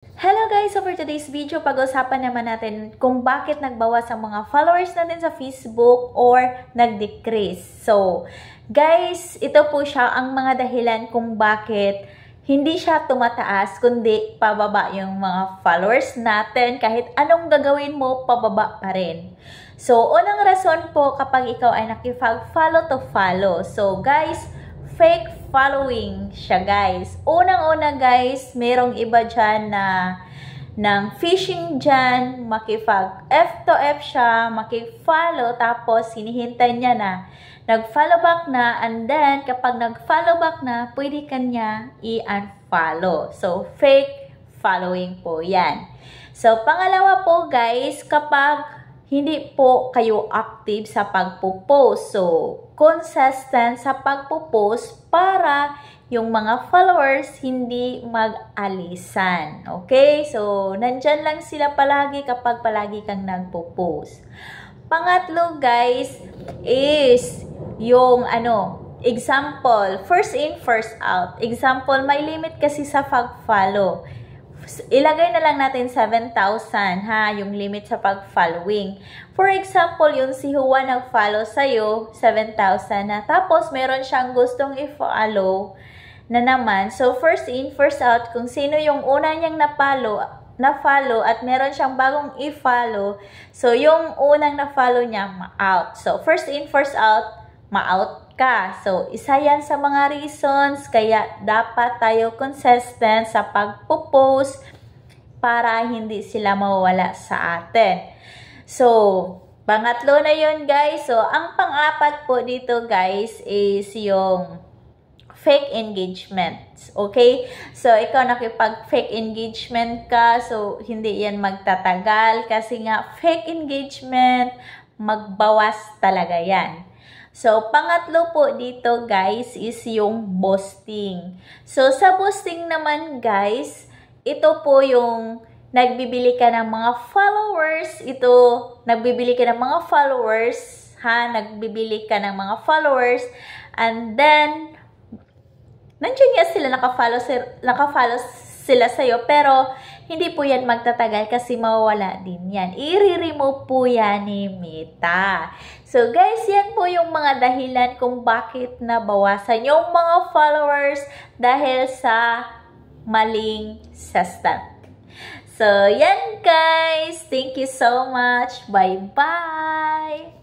Hello guys! So for today's video, pag-usapan naman natin kung bakit nagbawas ang mga followers natin sa Facebook or nag-decrease. So guys, ito po siya ang mga dahilan kung bakit hindi siya tumataas kundi pababa yung mga followers natin. Kahit anong gagawin mo, pababa pa rin. So unang rason po kapag ikaw ay nakipag-follow to follow. So guys, fake following siya guys. Unang-una guys, merong iba dyan na ng phishing dyan, makipag F to F siya, makipollow, tapos hinihintay niya na nag-follow back na, and then kapag nag-follow back na, pwede kanya i-unfollow. So, fake following po yan. So, pangalawa po guys, kapag hindi po kayo active sa pagpo-post. So, consistent sa pagpo-post para yung mga followers hindi mag-alisan. Okay? So, nandyan lang sila palagi kapag palagi kang nagpo-post. Pangatlo, guys, is yung example, first in, first out. Example, may limit kasi sa pag-follow. Ilagay na lang natin 7,000 ha, yung limit sa pag-following. For example, yung si Juan nag-follow sa'yo, 7,000 na. Tapos, meron siyang gustong i-follow na naman. So, first in, first out, kung sino yung una niyang na-follow at meron siyang bagong i-follow. So, yung unang na-follow niya, ma-out. So, first in, first out, ma-out ka. So, isa yan sa mga reasons kaya dapat tayo consistent sa pagpo-post para hindi sila mawawala sa atin. So, pangatlo na yun guys. So, ang pang-apat po dito guys is yung fake engagement. Okay? So, ikaw nakipag-fake engagement ka. So, hindi yan magtatagal kasi nga fake engagement, magbawas talaga yan. So, pangatlo po dito guys is yung boosting. So, sa boosting naman guys, ito po yung nagbibili ka ng mga followers. Ito, nagbibili ka ng mga followers. Ha? Nagbibili ka ng mga followers. And then, nandiyan nga sila, nakafollow sila sa'yo. Pero, hindi po yan magtatagal kasi mawawala din yan. I-remove po yan ni Meta. So guys, yan po yung mga dahilan kung bakit nabawasan yung mga followers dahil sa maling system. So yan guys, thank you so much. Bye-bye!